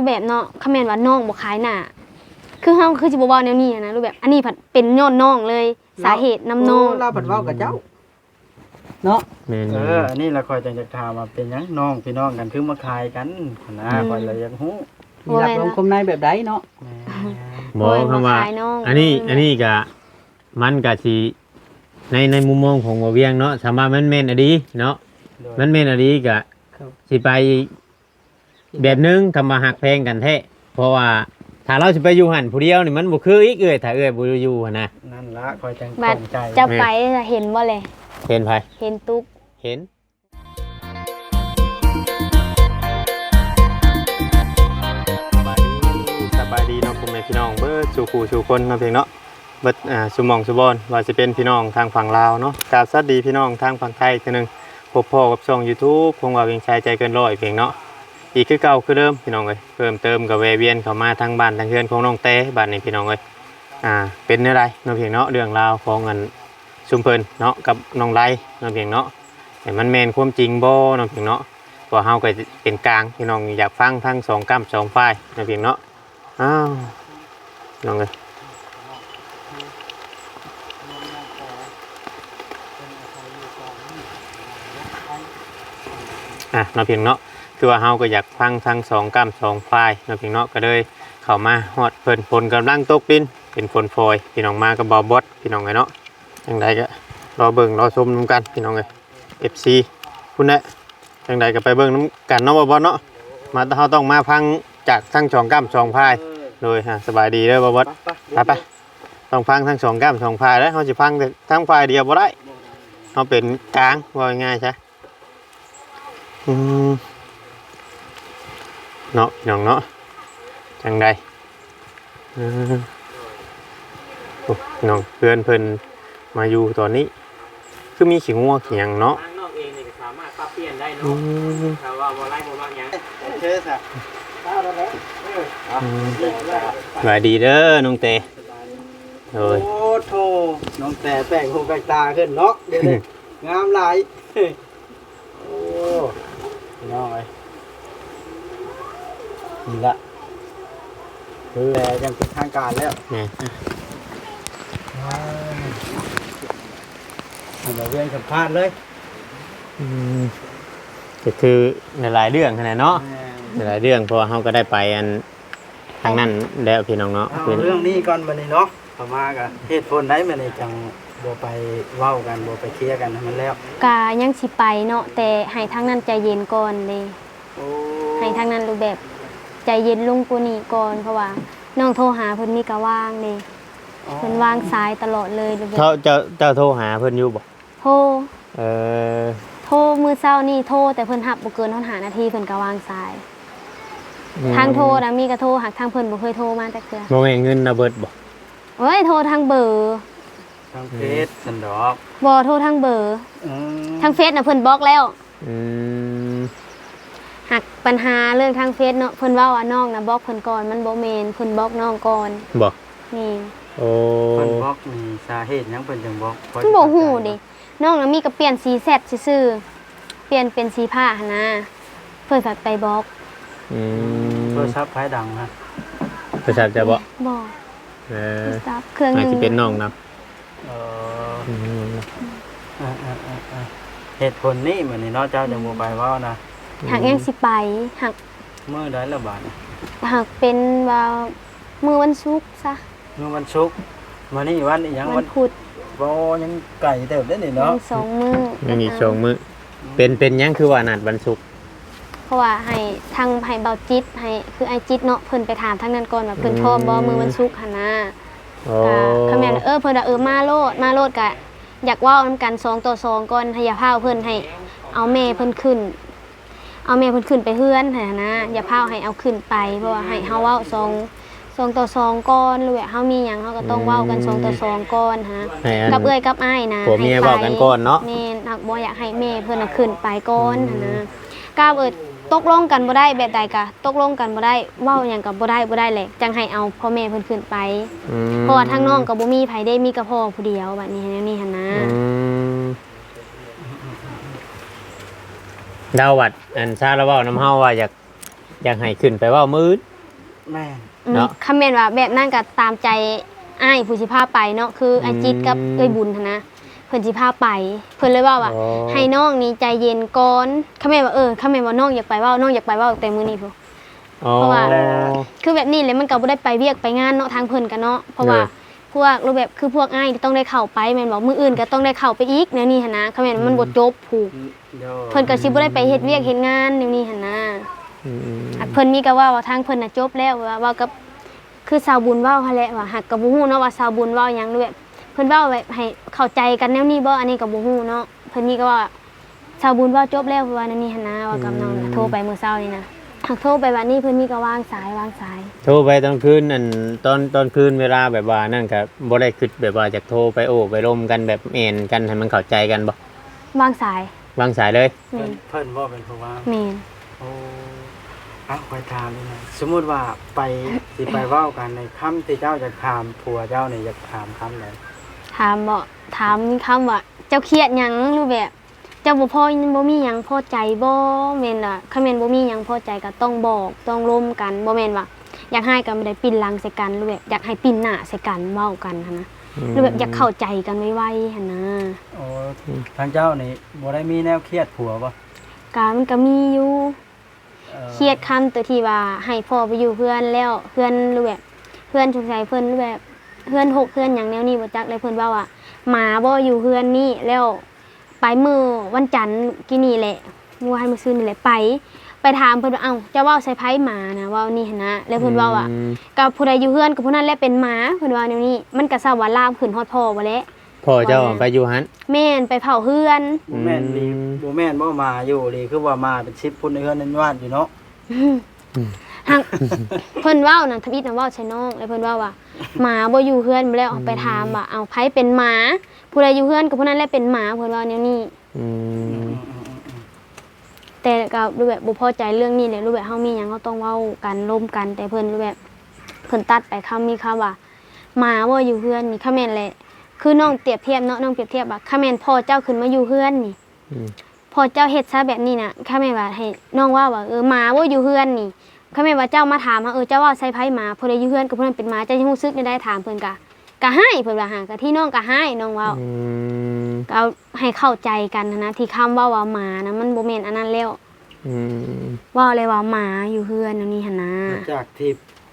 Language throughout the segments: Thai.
แบบเนาะคอมเมนต์ว่าน้องบ่ขายหน้าคือเฮาคือสิบ่เว้าแนวนี้นะรูปแบบอันนี้ผัดเป็นย้อนน้องเลยสาเหตุนำน้องเราผัดเว้ากับเจ้าเนาะแม่นอันนี้เราคอยจะถามว่าเป็นหยังน้องพี่น้องกันคือมาขายกันนะคอยเลยอยากฮู้มีหลักลงคมในแบบใดเนาะบ่คำว่าอันนี้ก็มันก็สิในมุมมองของบ่เวียงเนาะสามารถมันแม่นอดีเนาะมันแม่นอดีก็สิไปแบบนึงทำมาหักแพงกันแท้เพราะว่าถ้าเราสิไปอยู่หั่นผู้เดียวนี่มันบ่คืออีกถ้าบ่อยู่หั่นนะนั่นละคอยจังของใจจะไปเห็นบ่เลยเห็นไผเห็นตุ๊กเห็นสบายดีเนาะพ่อแม่พี่น้องเบิดสู่ผู้สู่คนเนาะเพียงเนาะเบิดสุหม่องสุบอนว่าสิเป็นพี่น้องทางฝั่งลาวเนาะกราบสวัสดีพี่น้องทางฝั่งไทยคือนึงพบพ่อกับช่อง YouTube คงว่าเวียงชายใจเกินร้อยเพียงเนาะอีกคือเก่าคือเดิมพี่น้องเอ้ยเพิ่มเติมกับแวะเวียนเข้ามาทางบ้านทางเฮือนของน้องเต้บ้านนี้พี่น้องเอ้ยเป็นอะไรเนาะเพียงเนาะเรื่องราวของอันชุมเพิ่นเนาะกับน้องไร่เนาะเพียงเนาะแต่มันแม่นความจริงบ่เนาะเพียงเนาะเพราะเฮาก็เป็นกลางพี่น้องอยากฟังทั้งสองกำสองฝ่ายเนาะเพียงเนาะอ้าวน้องเอ้ยเนาะเพียงเนาะคือว่าเฮาก็อยากฟังทั้งสองกำสองฝ่ายเนาะเพียงเนาะก็เลยเข้ามาฮอดเพิ่นฝนกำลังตกดินเป็นฝนโปรยพี่น้องมาก็บ่บดพี่น้องเอ้ยเนาะจังไดก็รอเบิ่งรอชมนำกันพี่น้องเอ้ย FC พุ่นแหละจังไดก็ไปเบิ่งนำกันเนาะบ่บดเนาะมาเฮาต้องมาฟังจากทั้งสองกำสองฝ่ายโดยสบายดีเด้อบ่บดไปต้องฟังทั้งสองกำสองฝ่ายแล้วเฮาสิฟังแต่ทั้งฝ่ายเดียวบ่ได้เฮาเป็นกลางว่าง่ายๆซะเนาะพี่น้องเนาะจังใดพี่น้องเพื่อนเพิ่นมาอยู่ตอนนี้คือมีขี้งัวขี้หยังเนาะนอกเองนี่ก็สามารถปรับเปลี่ยนได้เนาะถ้าว่าบ่ไล่บ่ว่าหยังเชิญซะสวัสดีเด้อน้องเตโอ้โธ่น้องแต่แป้งหูแป้งตาขึ้นเนาะเด้งามหลายโอ้น้องเอ้ยนี่ละแต่ยังเป็นทางการแล้วนี่เราเรียนสัมภาษณ์เลยก็คือหลายเรื่องขนาดเนาะหลายเรื่องเพราะเฮาก็ได้ไปอันทางนั้นแล้วพี่น้องเนาะเรื่องนี้ก่อนมื้อนี้เนาะประมาณก็เหตุผลใดมื้อนี้จังบ่ไปเว้ากันบ่ไปเคลียร์กันให้มันแล้วกะยังสิไปเนาะแต่ให้ทางนั้นใจเย็นก่อนเด้ให้ทางนั้นรูปแบบใจเย็นลงกว่านี้ก่อนเพราะว่าน้องโทรหาเพิ่นนี่ก็ว่างเด้เพิ่นวางสายตลอดเลยรูปแบบเจ้าโทรหาเพิ่นอยู่บ่โทรโทรมื้อเช้านี่โทรแต่เพิ่นรับบ่เกิน5นาทีเพิ่นก็วางสายทางโทรนะมีก็โทรหักทางเพิ่นบ่เคยโทรมาแต่เทื่อบ่แม่นเงินน่ะเบิดบ่เอ้ยโทรทางเบอร์ทางเฟซสันดอกบ่โทรทางเบอร์ทางเฟซน่ะเพิ่นบล็อกแล้วหักปัญหาเรื่องทางเฟซเนาะเพิ่นเว้าว่าน้องน่ะบล็อกเพิ่นก่อนมันบ่แม่นเพิ่นบล็อกน้องก่อนบ่นี่โอ้เพิ่นบล็อกนี่สาเหตุหยังเพิ่นจังบล็อกเพิ่นบ่ฮู้ดิน้องน่ะมีก็เปลี่ยนสีแซดซื่อๆเปลี่ยนเป็นสีผ้าหั่นนะเพิ่นก็ไปบล็อกโทรศัพท์ไผดังฮะโทรศัพท์จะบ่โทรศัพท์เครื่องนึงอาจสิเป็นน้องนำเหตุผลนี้มื้อนี้เนาะเจ้าจังบ่ไปเว้านะหักยังสิไปหักมื้อใดละบาดหักเป็นว่ามื้อวันศุกร์ซะมื้อวันศุกร์มื้อนี้วันอีหยังวันพุธบ่ยังไก่เติบได้นี่เนาะ2มื้อยังอีก2มื้อเป็นหยังคือว่านัดวันศุกร์เพราะว่าให้ทางให้เบาจิตให้คือไอจิตเนาะเพิ่นไปถามทางนั้นก่อนว่าเพิ่นพร้อมบ่มื้อวันศุกร์หั่นนะก็แม่นเพิ่นว่ามาโลดก็อยากเว้านำกัน2ต่อ2ก่อนให้อย่าพาเพิ่นให้เอาแม่เพิ่นขึ้นไปเฮือนหั่นนะอย่าพาให้เอาขึ้นไปเพราะว่าให้เฮาเว้า2ต่อ2ก่อนหรือว่าเฮามีหยังเฮาก็ต้องเว้ากัน2ต่อ2ก่อนฮะกับเอื้อยกับอ้ายนะผัวเมียเว้ากันก่อนเนาะแม่นหักบ่อยากให้แม่เพิ่นขึ้นไปก่อนหั่นนะก้าวตกลงกันบ่ได้แบบใดก็ตกลงกันบ่ได้เว้าหยังก็บ่ได้แหละจังให้เอาพ่อแม่เพิ่นขึ้นไปเพราะว่าทางน้องก็บ่มีไผได้มีกับพ่อผู้เดียวบัดนี้นี่หั่นนะดาววัดอันซาละเว้านำเฮาว่าอยากให้ขึ้นไปเว้ามื้อ แม่ เนาะ คำแม่นว่าแบบนั้นก็ตามใจอ้ายผู้สิพาไปเนาะคือไอจิตกับเอ้ยบุญหั้นนะเพิ่นสิพาไปเพิ่นเลยว่าว่า อ๋อ ให้น้องนี่ใจเย็นก่อนคำแม่นว่าคำแม่นว่าน้องอยากไปเว้าน้องอยากไปเว้าแต่มื้อนี้พุ่น อ๋อ เพราะว่า คือแบบนี้เลยมันก็บ่ได้ไปเวียกไปงานเนาะทางเพิ่นกันเนาะเพราะว่า เลย พวกรูปแบบคือพวกอ้ายที่ต้องได้เข้าไปแม่นบอกมื้ออื่นก็ต้องได้เข้าไปอีกแนวนี้หั่นนะคำแม่นว่ามันบ่จบผูก เดี๋ยว เพิ่นก็สิบ่ได้ไปเฮ็ดเวียกเฮ็ดงานแนวนี้หั่นนะ อืม อันเพิ่นนี่ก็ว่าทางเพิ่นน่ะจบแล้วว่ากับคือสาวบุญเว้าหั่นแหละว่าหักก็บ่ฮู้เนาะว่าสาวบุญเว้าหยังด้วยเพิ่นเว้าแบบให้เข้าใจกันแนวนี้บ่อันนี้ก็บ่ฮู้เนาะเพิ่นนี่ก็ว่าสาวบุญเว้าจบแล้วว่าแนวนี้หั่นนะว่ากับน้องน่ะโทรไปมื้อเช้านี่นะหักโทรไปบัดนี้เพิ่นนี่ก็วางสายวางสาย โทรไปตอนคืนอันตอนคืนเวลาแบบว่านั่นก็บ่ได้คิดแบบว่าจะโทรไปโอ้ไปร่มกันแบบเอ็นกันให้มันเข้าใจกันบ่ วางสายว างสายเลย แม่น เพิ่นบ่เป็นผู้ว่า แม่น โอ้คอยถามนี่นะสมมุติว่าไปสิไปเว้ากันในคำที่เจ้าจะถามผัวเจ้านี่อยากถามคำไหน ถามบ่ถามคำว่าเจ้าเครียดหยังรูปแบบ เจ้าบ่พอบ่มีหยังพอใจบ่แม่นอ่ะคันแม่นบ่มีหยังพอใจก็ต้องบอกต้องร่วมกันบ่แม่นว่าอยากให้กันบ่ได้ปิ้นหลังใส่กันหรือแบบอยากให้ปิ้นหน้าใส่กันเว้ากันหันนะหรือแบบอยากเข้าใจกันไวๆหั่นนะ โอ้ทางเจ้านี่บ่ได้มีแนวเครียดผัวบ่ การมันก็มีอยู่ อ่อ เครียดคำตัวที่ว่าให้พ่อไปอยู่เพื่อนแล้วเพื่อนหรือแบบเพื่อนสงสัยเพิ่นหรือแบบเพื่อนหกเพื่อนหยังแนวนี้บ่จักเลยเพิ่นว่าว่าหมาบ่อยู่เพื่อนนี่แล้วไปมื้อวันจันทร์กี่นี่แหละเมื่อวานมื้อซื่อนี่แหละไปถามเพิ่นว่าเอ้าเจ้าเว้าใส่ไผหมานะเว้านี่หั่นนะแล้วเพิ่นว่าว่ากับผู้ใดอยู่เพื่อนกับผู้นั้นแหละเป็นหมาเพิ่นว่าแนวนี้มันก็สาวาลามขึ้นฮอดพ่อบ่แหละ พ่อเจ้าไปอยู่หัน แม่นไปเผาเฮือน บ่แม่นดีบ่แม่นบ่มาอยู่ดีคือว่ามาเป็น10พุ่นในเฮือนในวาดอยู่เนาะ หักเพิ่นเว้านั่นทวิตน่ะเว้าใส่น้องแล้วเพิ่นว่าว่าหมาบ่อยู่เฮือนบ่แล้วเอาไปถามว่าเอาไผเป็นหมาผู้ใดอยู่เฮือนกับผู้นั้นแหละเป็นหมาเพิ่นว่าแนวนี้ อืม แต่ก็รูปแบบบ่พอใจเรื่องนี้แหละรูปแบบเฮามีหยังเฮาต้องเว้ากันร่วมกัน แต่เพิ่นรูปแบบเพิ่นตัดไปคำมีคำว่าหมาบ่อยู่เฮือนนี่คะแม่นแหละคือน้องเปรียบเทียบเนาะน้องเปรียบเทียบว่าคะแม่นพ่อเจ้าขึ้นมาอยู่เฮือนนี่ อืม พอเจ้าเฮ็ดซะแบบนี้น่ะคะแม่นว่าให้น้องว่าหมาบ่อยู่เฮือนนี่คะแม่นว่าเจ้ามาถามว่าเจ้าว่าใส่ไผหมาผู้ใดอยู่เฮือนกับผู้นั้นเป็นหมาเจ้าสิรู้สึกได้ถามเพิ่นก็ให้เพิ่นว่าหาก็ที่น้องก็ให้น้องเว้า อืม ก็เอาให้เข้าใจกันนะที่คำว่าหมานะมันบ่แม่นอันนั้นแล้ว อืม ว่าเลยว่าหมาอยู่เฮือนอันนี้หั่นนะ หลังจากที่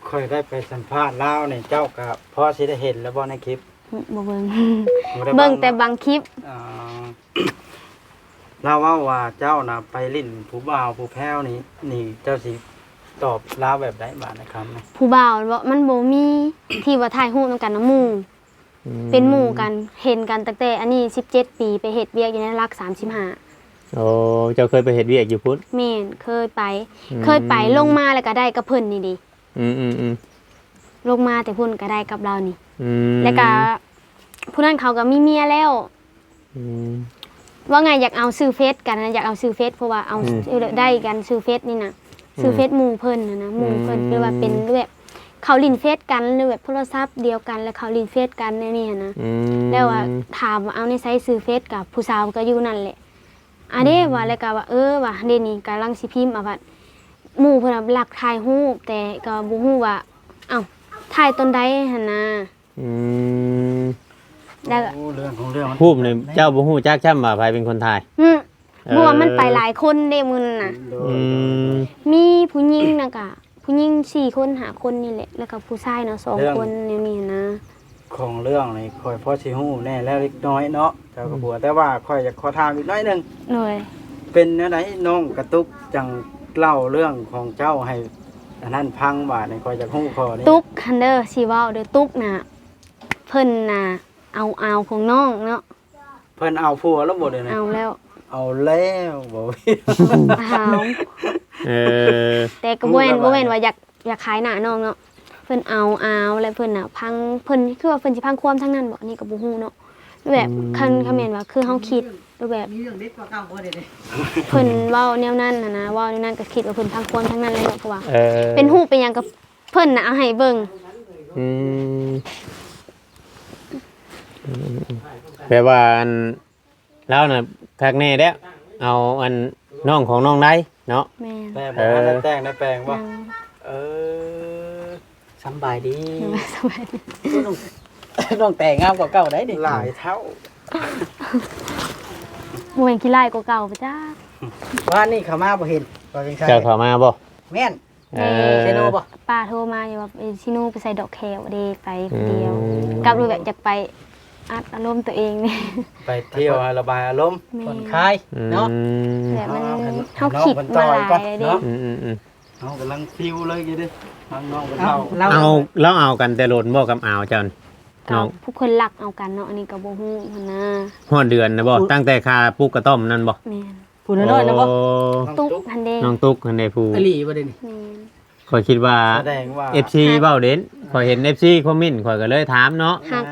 ค่อยได้ไปสัมภาษณ์ลาวนี่เจ้าก็พอสิได้เห็นแล้วบ่ในคลิป บ่เบิ่ง บ่ได้ เบิ่งแต่บางคลิป อ่า เราว่าเจ้าน่ะไปลิ้นผู้บ่าวผู้แพ้วนี่เจ้าสิตอบลาวแบบใดบาดนะครับนะ ผู้บ่าวบ่มันบ่มี ที่ว่าถ่ายรูปนำกันนะหมู่เป็นหมู่กันเห็นกันตั้งแต่อันนี้17 ปีไปเฮ็ดเวียกอยู่ในรัก35 โอ้เจ้าเคยไปเฮ็ดเวียกอยู่พุ่น แม่นเคยไป อืม เคยไปลงมาแล้วก็ได้กับเพิ่นนี่ดิ อืมอืมอืม ลงมาแต่เพิ่นก็ได้กับเรานี่ อืม แล้วก็ผู้นั้นเขาก็มีเมียแล้ว อืม ว่าไงอยากเอาซื้อเฟซกันนะอยากเอาซื้อเฟซเพราะว่าเอาได้กันซื้อเฟซนี่นะซื้อเฟซหมู่เพิ่นนะหมู่เพิ่นคือว่าเป็นแบบเขาลินเฟซกันหรือแบบโทรศัพท์เดียวกันแล้วเขาลินเฟซกันในนี่นะ อืม แล้วว่าถามว่าเอาในไซส์ซื้อเฟซกับผู้สาวก็อยู่นั่นแหละอันนี้ว่าแล้วก็ว่าว่าเดยวนี่กำลังสิพิมพ์ว่าหมู่เพิ่นหลักถ่ายรูปแต่ก็บ่ฮู้ว่าเอ้าถ่ายตนใดหั่นนะ อืม แล้วก็ โอ้เรื่องของเรื่องมัน รูปนี่เจ้าบ่ฮู้จักช่ำว่าใครเป็นคนถ่าย เพราะว่ามันไปหลายคนเด้มื้อนั้นน่ะ โด อื ย ม มีผู้หญิงนะกะผู้หญิง4 คน5 คนนี่แหละแล้วก็ผู้ชายเนาะ2 คนเนี่ยนี่นะ ของเรื่องนี่ค่อยพอสิฮู้แน่แล้วเล็กน้อยเนาะเจ้ากับผัวแต่ว่าค่อยอยากขอถามอีกหน่อยหนึง เลย เป็นแนวไหนน้องกระตุกจังเล่าเรื่องของเจ้าให้อันนั้นพังว่านี่ค่อยอยากฮู้ข้อนี้ ตุ๊กคันเดอร์สิเว้าเด้อตุ๊กน่ะเพิ่นน่ะเอาของน้องเนาะ เพิ่นเอาผัวแล้วบ่เด้นะ เอาแล้ว เอาแล้วบ่ เอา เออ แต่ก็บ่แม่นว่าอยากขายหน้าน้องเนาะเพิ่นเอาแล้วเพิ่นน่ะพังเพิ่นคือว่าเพิ่นสิพังความทั้งนั้นบ่นี่ก็บ่ฮู้เนาะแบบคันแม่นว่าคือเฮาคิดแบบ มีเรื่องเด็ดกว่าเก่าบ่ได้เลย เพิ่นเว้าแนวนั้นน่ะนะเว้าแนวนั้นก็คิดว่าเพิ่นพังความทั้งนั้นเลยเนาะเพราะว่า เออ เป็นฮู้เป็นหยังก็เพิ่นน่ะเอาให้เบิ่ง อืมแปลว่าอันแล้วน่ะคักแน่แล้วเอาอันน้องของน้องได้เนาะ แม่น แต่บ่ทันได้แต่งได้แปลงบ่ ยัง เออ สำบายดี สบายดี น้อง น้องแต่งามกว่าเก่าได้ดิ หลายเท่า บ่แม่นขี้ไล่กว่าเก่าปะจ้า ว่านี่เขามาบ่เห็นบ่เป็นใคร เจ้าเข้ามาบ่ แม่น เออ เซโนบ่ ป้าโทรมาอยู่ว่าชิโนูไปใส่ดอกแคลเด้ไปคนเดียว อืม กลับรู้แบบอยากไปอัดอารมณ์ตัวเองนี่ ไปเที่ยวระบายอารมณ์ แม่ ผ่อนคลายเนาะ แบบมัน เอา เฮาคิดมาหลายเด้ เนาะ อืม เอากำลังฟิวเลยกี่ดิน้องๆกัน เอา เล่า เรา เอาแล้วเอากันแต่โลนบ่กับเอาวเจ้านี่ น้ กั อบ ง ผู้คนรักเอากันเนาะอันนี้ก็บ่ฮู้หั่นนะ ฮอดเดือนนะบ่ตั้งแต่คาปลูกกระต้อมนั่นบ่ แม่น ผู้น้อยๆนะบ่ โอ้ ตุ๊กหันเด้ น้องตุ๊กหันได้ผู้ อหลีบ่ได้นี่ แม่น ข่อยคิดว่า แสดงว่า FC เว้าเด่นข่อยเห็น FC คอมเมนต์ข่อยก็เลยถามเนาะ หัก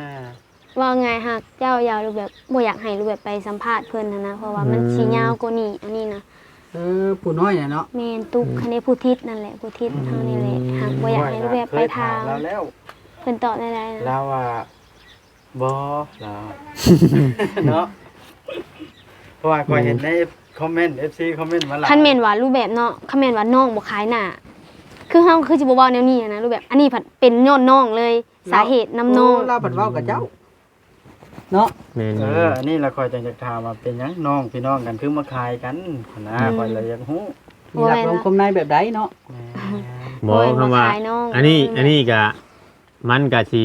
ว่าไงหักเจ้าอยาวรูปแบบบ่อยากให้รูปแบบไปสัมภาษณ์เพิ่นนะเพราะว่ามันสิยาวกว่านี้อันนี้นะ ผู้น้อยน่ะเนาะ แม่นตุ๊กคันนี้ผู้ทิศนั่นแหละผู้ทิศเฮานี่แหละหักบ่อยากให้รูปแบบไปทาง แล้วแล้ว เพิ่นตอบได้ๆนะ แล้วว่าบอเรา เนาะเพราะว่าคอยเห็นในคอมเมนต์ FC คอมเมนต์มาหลาย คันแม่นว่ารูปแบบเนาะคันแม่นว่าน้องบ่ขายหน้าคือเฮาคือสิบ่เว้าแนวนี้นะรูปแบบอันนี้ผัดเป็นย้อนน้องเลย สาเหตุนํน้อง เราบัดเว้ากับเจ้าเนาะ แม่น อันนี้เราคอยจังจะถามว่าเป็นหยังน้องพี่น้องกันคือมาขายกันนะคอยเลยอยากฮู้ มีหลักลงคมในแบบใดเนาะ บอกคำว่า ขายน้อง อันนี้ก็มันก็สิ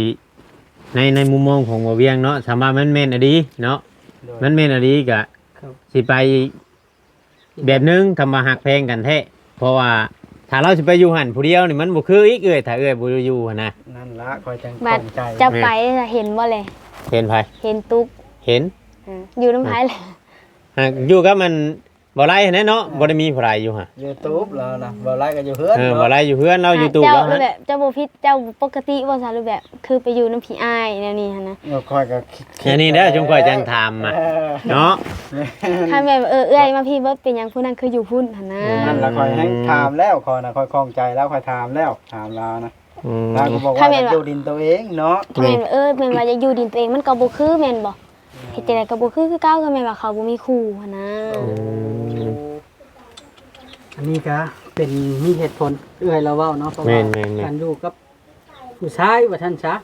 ในมุมมองของบ่เวียงเนาะสามารถมันแม่นอดีเนาะมันแม่นอดีก็ ครับ สิไปแบบนึงคำว่าหักแพงกันแท้เพราะว่าถ้าเราสิไปอยู่หันผู้เดียวนี่มันบ่คืออีกถ้าบ่อยู่หั่นนะ นั่นละคอยจัง บัด ตงใจ จะไปจะเห็นบ่เลย เห็นไผ เห็นตุ๊ก เห็น อยู่น้ำไผเลย หากอยู่กับมันบ่ไรแน่เนาะบ่ได้มีผู้ใดอยู่ฮะ YouTube แล้วนะบ่ไล่ก็อยู่เฮือน บ่ไรอยู่เพื่อนเราอยู่ตู้ เจ้า แล้ว รู ฮะ ปแบบเจ้าบ่ผิดเจ้าปกติบ่ซะรูปแบบคือไปอยู่น้ำผีอ้ายแนวนี้หั่นนะ คอยก็คิด อันนี้เด้อจงค่อยจังถามอ่ะเนาะ ถ้าแบบเอื้อยมาพี่เบิดเป็นหยังผู้นั้นคืออยู่พุ่นหั่นนะ นั่นละคอยให้ถามแล้วคอยนะคอยคล่องใจแล้วคอยถามแล้วถามเรานะ อืม เราก็บอกว่าอยากอยู่ดินตัวเองเนาะ ถ้าแม่นว่าแม่นว่าจะอยู่ดินตัวเองมันก็บ่คือแม่นบ่เฮ็ดจังได๋ก็บ่คือเก่าก็แม่นว่าเขาบ่มีคู่หั่นนะ อันนี้ก็เป็นมีเหตุผลเอื้อยเราเว้าเนาะเพราะว่าการอยู่กับผู้ชายว่าท่านซะ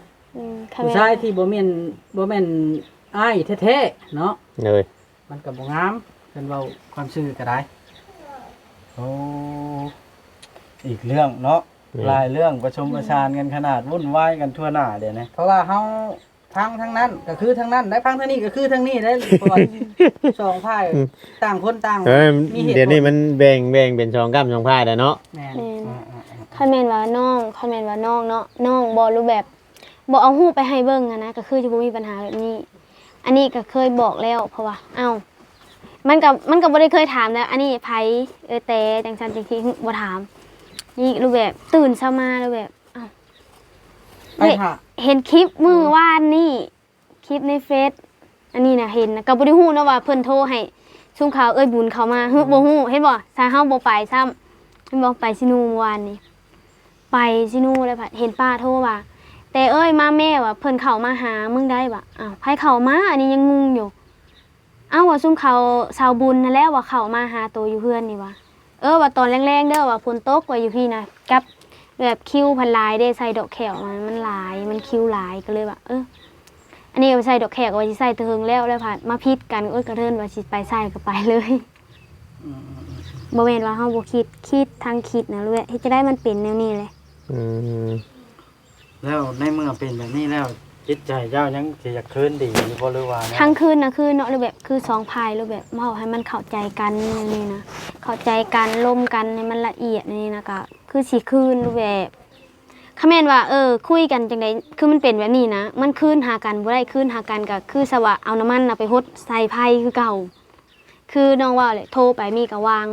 ถ้า ผู้ แม่น ชายที่บ่แม่นอ้ายแท้ๆเนาะ เลย มันก็บ่งามเพิ่นเว้าความซื่อก็ได้ โอ้อีกเรื่องเนาะหลายเรื่องประชมประชานกันขนาดวุ่นวายกันทั่วหน้าเดี๋ยวนี้ เพราะว่าเฮาพังทั้งนั้นก็คือทั้งนั้นได้พังทั้งนี้ก็คือทั้งนี้ได้เพราะว่าสองฝ่ายต่างคนต่าง มีเหตุผล เดี๋ยวนี้มันแบ่งเป็น2กำ2พายแล้วเนาะ แม่น แม่นถ้าแม่นว่าน้องถ้าแม่นว่าน้องเนาะน้องบ่รูปแบบบ่เอารูปไปให้เบิ่งอะนะก็คือจะบ่มีปัญหาแบบนี้ อันนี้ก็เคยบอกแล้วเพราะว่ามันก็บ่ได้เคยถามแล้วอันนี้ไผแต่จังซั่นจังซี่บ่ถาม นี่รูปแบบตื่นเช้ามารูปแบบ ไปหา เห็นคลิปมื้อวานนี่คลิปในเฟซอันนี้น่ะเห็นนะก็บ่ได้ฮู้นะว่าเพิ่นโทรให้ซุ่มข่าวบุญเขามาฮึบ่ฮู้เห็นบ่ถ้าเฮาบ่ไปซ้ำเห็นบ่ไปซินูเมื่อวานนี่ไปซินูแล้วผัดเห็นป้าโทรว่าแต่มาแม่ว่าเพิ่นเข้ามาหามึงได้บ่ไผเข้ามาอันนี้ยังงงอยู่ว่าซุ่มเขาชาวบุญนั่นแหละว่าเข้ามาหาตัวอยู่เฮือนนี่ว่าว่าตอนแรงๆเด้อว่าฝนตกว่าอยู่พี่นะกับแบบคิวพันลายได้ใส่ดอกแขวมันหลายมันคิวหลายก็เลยว่าอันนี้ใส่ดอกแขกว่าสิใส่เถิงแล้วผ่านมาพิดกันกระเทินว่าสิไปใส่ก็ไปเลยบ่แม่นว่าเฮาบ่คิดทางคิดนะรู้เฮ็ดจะได้มันเป็นแนวนี้เลย อืม แล้วในเมื่อเป็นแบบนี้แล้วจิตใจเจ้ายังสิอยากคืนดีอยู่บ่หรือว่าเนี่ย ทางคืนนะคือเนาะรูปแบบคือสองพายรูปแบบเว้าให้มันเข้าใจกันนี่นะเข้าใจกันร่วมกันให้มันละเอียดนี่นะก็คือสิคืนรูปแบบคำแม่นว่าคุยกันจังไดคือมันเป็นแบบนี้นะมันคืนหากันบ่ได้คืนหากันก็คือสวะเอาน้ำมันน่ะไปฮดใส่ไผคือเก่าคือน้องว่าเลยโทรไปมีก็วาง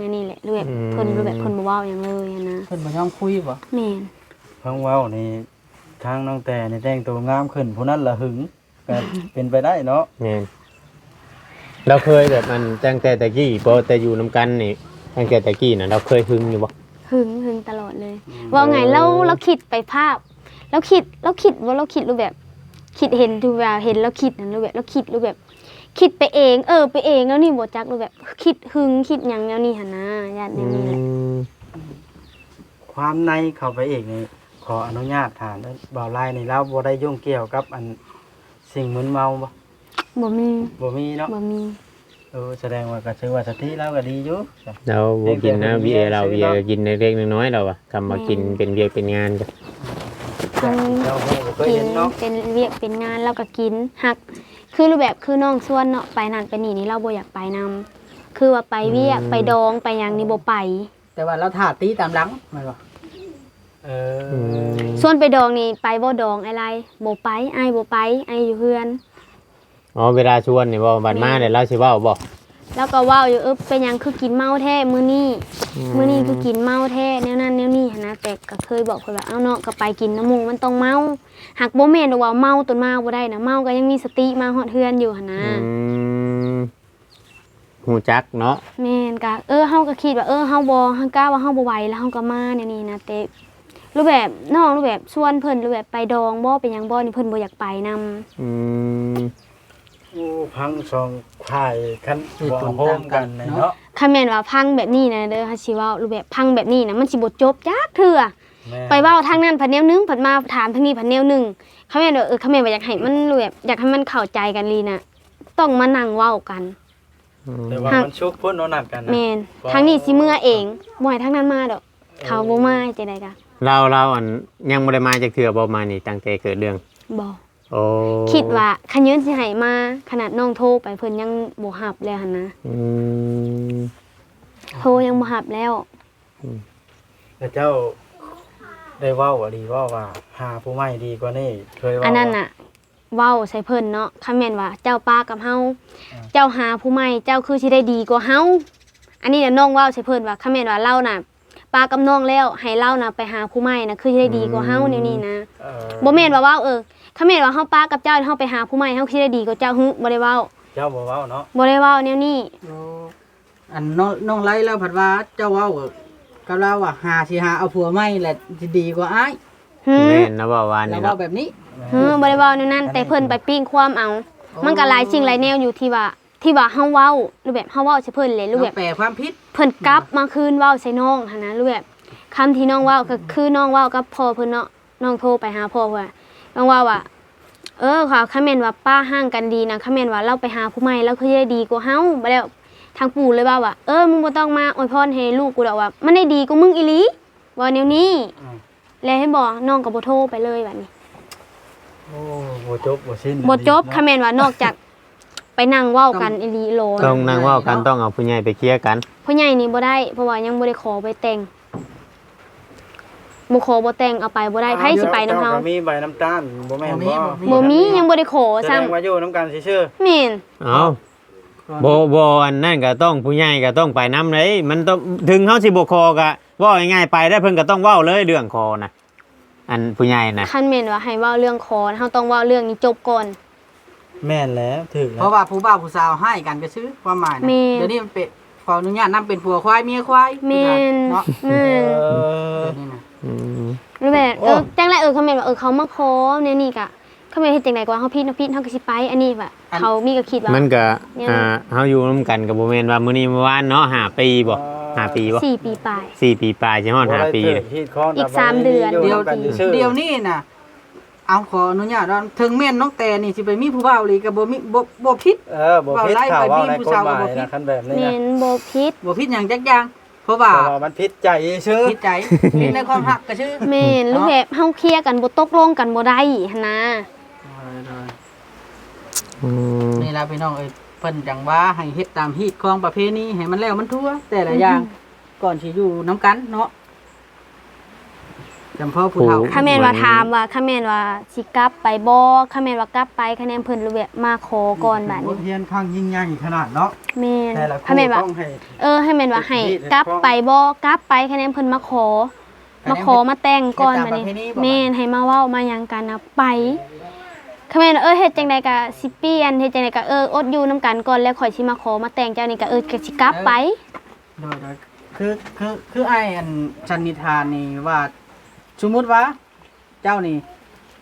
อันนี้แหละรูปแบบเพิ่นรูปแบบเพิ่นบ่เว้าหยังเลยนะ เพิ่นบ่ยอมคุยบ่ แม่น เพิ่งเว้านี่ทางน้องแต่นี่แต่งตัวงามขึ้นผู้นั้นละหึงก็เป็นไปได้เนาะ แม่นเราเคยแบบมันตั้งแต่ตะกี้พอแต่อยู่นํกันนี่ตั้งแต่ตะกี้น่ะเราเคยหึงอยู่บ่ หึงตลอดเลยว่าไงเราคิดไปภาพเราคิดว่าเราคิดรูปแบบ คิดเห็นดูว่าเห็นแล้วคิดนั่นรูปแบบเราคิดรูปแบบ คิดไปเองไปเองแล้วนี่บ่จักรูปแบบ คิดหึงคิดหยังแนวนี้หั่นนะญาติแนวนี้แหละ ความในเข้าไปเองนี่ ขออนุญาตถามด้วยบ่าวไล่นี่เราบ่ได้ยุ่งเกี่ยวกับอันสิ่งมึนเมาบ่ บ่มี บ่มีเนาะ บ่มี แสดงว่าก็ถือว่าสติเราก็ดีอยู่ เราบ่กินนะเบียร์เราเบียร์ก็กินเล็กๆน้อยๆเราอะคำมากินเป็นเบียร์เป็นงานจ้ะ ทั้ง เราบ่เคย กิ เห็ น นเนาะ เป็นเวียกเป็นงานแล้วก็กินหักคือรูปแบบคือน้องส่วนเนาะไปนั่นไปนี่เราบ่อยากไปนำคือว่าไปเวียกไปดองไปหยังนี่บ่ไป แต่ว่าเราถ่าตีตามหลังแม่นบ่ เออ ส่วนไปดองนี่ไปบ่ดองอะไรบ่ไปอ้ายบ่ไปอ้ายอยู่เฮือน อ๋อเวลาชวนนี่บ่บัดมาเดี๋ยวเราสิเว้าบ่ แล้วก็เว้าอยู่เป็นหยังคือกินเมาแท้มื้อนี้มื้อนี้คือกินเมาแท้แนวนั้นแนวนี้หันนะแต่ก็เคยบอกเพิ่นว่าเอ้าเนาะก็ไปกินน้ำหมู่มันต้องเมาหากบ่แม่นว่าเมาตนมาบ่ได้นะเมาก็ยังมีสติมาฮอดเฮือนอยู่หั่นนะ ฮู้จักเนาะ แม่นก็เฮาก็คิดว่าเฮาบ่เฮากล้าว่าเฮาบ่ไหวแล้วเฮาก็มาแนวนี้นะแต่รูปแบบน้องรูปแบบชวนเพิ่นรูปแบบไปดองบ่เป็นหยังบ่นี่เพิ่นบ่อยากไปนำ โอ้พังสองควายคันบ่โฮมกันเนาะ คันแม่นว่าพังแบบนี้นะเด้อฮัสิเว้ารูปแบบพังแบบนี้นะมันสิบ่จบจักเทื่อ ไปเว้าทางนั้นผัดแนวนึงผัดมาถามทางนี้ผัดแนวนึงเขาแม่นว่าเขาแม่นว่าอยากให้มันรูปแบบอยากให้มันเข้าใจกันลีน่ะต้องมานั่งเว้ากัน แต่ว่ามันชุกพุ่นโนนัดกันนะ แม่นทางนี้สิเมื่อเองบ่ให้ทางนั้นมาดอกเขาบ่มาจังได๋กะ เราอันยังบ่ได้มาจากเทื่อบ่มานี่ตั้งแต่เกิดเรื่อง บ่ โอ้ คิดว่าคันยืนสิให้มาขนาดน้องโทรไปเพิ่นยังบ่รับเลยหั่นนะ อืม โทรยังบ่รับแล้ว แต่เจ้าได้เว้าว่าดีว่าหาผู้ใหม่ดีกว่านี้เคยเว้า อันนั้นน่ะเว้าใส่เพิ่นเนาะคันแม่นว่าเจ้าป้ากับเฮาเจ้าหาผู้ใหม่เจ้าคือสิได้ดีกว่าเฮาอันนี้น่ะน้องเว้าใส่เพิ่นว่าคันแม่นว่าเราน่ะป้ากับน้องแล้วให้เราน่ะไปหาผู้ใหม่น่ะคือสิได้ดีกว่าเฮาแนวนี้นะ บ่แม่นว่าเว้าคันแม่นว่าเฮาป้ากับเจ้าเฮาไปหาผู้ใหม่เฮาสิได้ดีกว่าเจ้าฮึบ่ได้เว้า เจ้าบ่เว้าเนาะ บ่ได้เว้าแนวนี้ อันน้องไล่แล้วผัดว่าเจ้าเว้ากับเราว่าหาสิหาเอาผัวใหม่แหละสิดีกว่าอ้าย ฮึ แม่นนะว่าว่า เรา นี่ เว้า เนาะ แบบนี้ บ่ได้เว้าแนวนั้นแต่เพิ่นไปปิ้งความเอา มันก็หลายสิ่งหลายแนวอยู่ที่ว่าเฮาเว้ารูปแบบเฮาเว้าใส่เพิ่นเลยรูปแบบ แปลความผิด เพิ่นกลับมาคืนเว้าใส่น้องหั่นนะรูปแบบคำที่น้องเว้าก็คือน้องเว้ากับพ่อเพิ่นเนาะน้องโทรไปหาพ่อเพิ่นน้องเว้าว่าค่ะคันแม่นว่าป้าห่างกันดีนะคันแม่นว่าเราไปหาผู้ใหม่แล้วคือได้ดีกว่าเฮาบ่แล้วทางปู่เลยว่ามึงบ่ต้องมาอวยพรให้ลูกกูดอกว่ามันได้ดีกว่ามึงอีหลีว่าแนวนี้แล้วให้บอกน้องก็บ่โทรไปเลยบัดนี้ โอ้บ่จบบ่สิ้น บ่จบคันแม่นว่านอกจากไปนั่งเว้ากันอีหลีโล ต้องนั่งเว้ากันต้องเอาผู้ใหญ่ไปเคลียร์กัน พ่อใหญ่นี่บ่ได้เพราะว่ายังบ่ได้ขอไปแต่งบ่ขอบ่แต่งเอาไปบ่ได้ไผสิไปนำเฮา จ้ก็มีใบน้ำตาลบ่แม่นบ่ บ่มียังบ่ได้ขอ แส ซ้ํ ดงว่าอยู่นํกันซื่อ แม่น เอ้าบ่อันนั่นก็ต้องผู้ใหญ่ก็ต้องไปนำเลยมันต้องถึงเฮาสิบ่คอก็เว้าง่ายๆไปได้เพิ่นก็ต้องเว้าเลยเรื่องคอนะอันผู้ใหญ่นะ คันแม่นว่าให้เว้าเรื่องขอเฮาต้องเว้าเรื่องนี้จบก่อน ๆแม่นแล้วถึก เพ แล้ว ราะว่าผู้บ่าวผู้สาวให้กันก็ซื้อความหมายนะ แม่น เดี๋ยวนี้มันเป็นขออนุญาตนำเป็นผัวควายเมียควาย แม่น เนาะ แม่น เออ เดี๋ยวนี้นะ อืม หรือแบบจังไรคันแม่นว่าเขามาขอแนวนี้ก็คันแม่นเฮ็ดจังได๋กว่าเฮาผิดเฮาก็สิไปอันนี้ว่าเขามีก็คิดว่า มันก็ เนี่ย เฮาอยู่ร่วมกันก็บ่แม่นว่ามื้อนี้เมื่อวานเนาะ5ปีบ่5ปีบ่ 4 ปีปลาย 4ปีปลายสิฮอด5ปี บ่ เล ได้ ย ถืที่ข้ง อีก3เดือน ยู่นำกันซื่อๆ เดี๋ยวนี้น่ะเอาขออนุญาตว่าถึงแม่นน้องแต่นี่สิไปมีผู้บ่าวเลยก็บ่มีบ่ผิด บ่ผิดข่าวว่าในกฎหมายนะคันแบบนี้ แม่ นะ นบ่ผิด บ่ผิดหยังจักอย่างเพราะว่า แต่ว่ามันผิดใจซื่อ ผิดใจผิดในความหักก็ชื่อ แม่นหรือแบบเฮาเคลียร์กันบ่ตกลงกันบ่ได้หั่นนะ อืม นี่ล่ะพี่น้องเอ้ยเพิ่นจังว่าให้เฮ็ดตามฮีตของประเพณีให้มันแล้วมันทั่วแต่ละอย่างก่อนสิอยู่นํกันเนาะจำพ่อผู้เฒ่า คันแม่นว่าถามว่าคันแม่นว่าสิกลับไปบ่คันแม่นว่ากลับไปคะแนนเพิ่นหรือแบบมาขอก่อนบัด บ นี้ ทเรียนข้างยิ่งใหญ่ขนาดเนาะ แม่น แต่ละ คันแม่นว่า ต้องให้ ให้แม่นว่าให้กลับไปบ่กลับไปคะแนนเพิ่นมาขอมาแต่งก่อนบัดนี้แม่นให้มาเว้ามาหยังกันนะไปคันแม่นเฮ็ดจังได๋ก็สิเปลี่ยนเฮ็ดจังได๋ก็อดอยู่นํกันก่อนแล้วค่อยสิมาขอมาแต่งเจ้านี่ก็ก็สิกลับไป โดยคือไอ้อันสันนิษฐานนี่ว่า สมมุติว่า เจ้านี่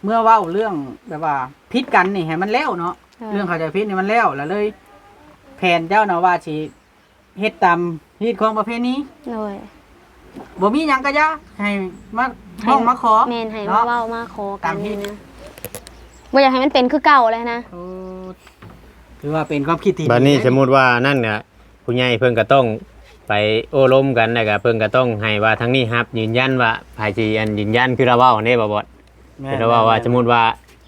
เมื่อเว้าเรื่องแบบว่าผิดกันนี่ให้มันแล้วเนาะเรื่องเข้าใจผิดนี่มันแล้วแล้วเลยแผนเจ้าเนาะว่าสิเฮ็ดตามฮีตของประเพณี โดย บ่มีหยังก็อย่าให้มาห้องมาขอ แม่นให้ เนาะ มาเว้ามาขอกั ตาน มที่ นี่นะบ่อยากให้มันเป็นคือเก่าเลยนะ โอ้ถือว่าเป็นความคิดที่ดี บัดนี้ ะ สมมุติว่านั่นเนี่ยผู้ใหญ่เพิ่นก็ต้องไปโอ้ล้มกันแล้วก็เพิ่นก็ต้องให้ว่าทั้งนี้รับยืนยันว่าภายสิอันยืนยันคือเราเว้าอันนี้บ่บ่ แม่ คือเราเว้าว่าสมมุติว่า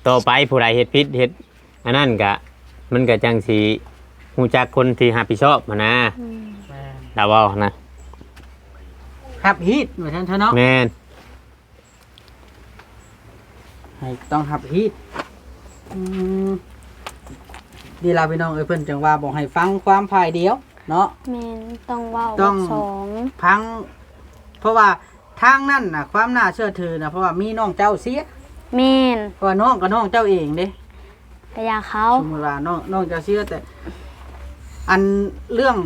ต่อไปผู้ใดเฮ็ดผิดเฮ็ดอันนั้นก็มันก็จังสิฮู้จักคนที่รับผิดชอบหั้นนะ อืม แม่ เราเว้านะ ครับฮีทว่าซั่นเถอะเนาะ แม่น ให้ต้องหับฮีทอืมดีลาพี่น้องเอ้ยเพิ่นจังว่าบอกให้ฟังความฝ่ายเดียวเนาะ แม่นต้องเว้า ต้อง สอง พัง เพราะว่าทางนั่นน่ะความน่าเชื่อถือน่ะเพราะว่ามีน้องเจ้าเสีย แม่น เพราะว่าน้องก็น้องเจ้าเองเด้ แต่อยากเขา สมมุติว่าน้องเจ้าเสียแต่ อันเรื่อง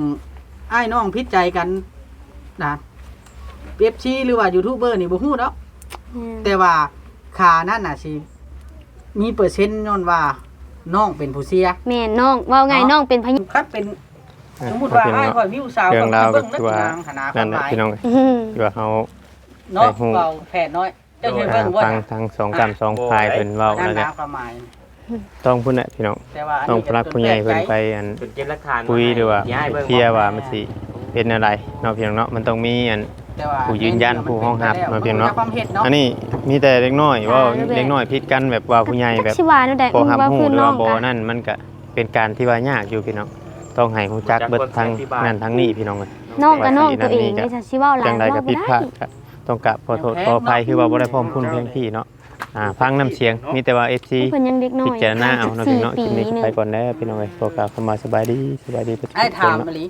อ้ายน้องพิดใจกันนะเปียบชีหรือว่ายูทูบเบอร์นี่บ่ฮู้ดอก แม่น แต่ว่าค่านั่นน่ะสิมีเปอร์เซ็นต์ย้อนว่าน้องเป็นผู้เสีย แม่นน้องเว้าไงน้องเป็นพยาน คัดเป็นสมมุติว่าอ้ายข่อยมีผู้สาว เรื่องราวก็ เบิ่ง คือว่า ทางคณะค นั่ วาน ม แห ห ละ มาย พี่น้อง อืม ที่ว่าเฮา เนาะ ไปฮู้ เว้าแผนน้อยเจ้าเคยเบิ่งบ่ ฟัง จ้ะ ทั้งสองกันสองฝ่ายเพิ่นเว้า นั่ แล้ว น ก็ นะความหมาย ต้องพุ่นน่ะพี่น้อง แต่ว่าอัน ต้อง นี้ พลักผู้ใหญ่เพิ่นไปอัน เป็นเก็บหลักฐาน คุยหรือว่า ย้ายเบิ่ง เคลียร์ว่ามันสิเป็นอะไรเนาะพี่น้องเนาะมันต้องมีอัน แต่ว่า ผู้ยืนยันผู้ห้องหับมาเพียงเนาะ ความเฮ็ดเนาะ อันนี้มีแต่เล็กน้อยเว่าเล็กน้อยผิดกันแบบว่าผู้ใหญ่แบบ ชิวาเนาะได้ บ่ฮับ ว่า ฮู้ คือ หรือ น้อ ว่าง บ่ กัน นั่นมันก็เป็นการที่ว่ายากอยู่พี่น้องต้องให้ฮู้จักเบิดทั้งนั่นทั้งนี้พี่น้องเอ้ย น้องกับน้องตัวเองไม่ใช่ชิเว่าหลา จั ย งใดก็ เว้า ผิด บ่ พลา ได้ ดก็ต้องกราบขอโทษขออภัยคือว่าบ่ได้พร้อมพูนเพียงพี่เนาะฟังน้ำเสียงมีแต่ว่า FC เพิ่นยังเด็กน้อย พิจารณาเอาเนาะพี่เนาะ 14 คลิปนี้ ปีหนึ่ง ไปก่อนแล้วพี่น้องเอ้ยขอกราบเข้ามาสบายดีทุก ไอ้ ค ถาน ม เนาะ มะลิ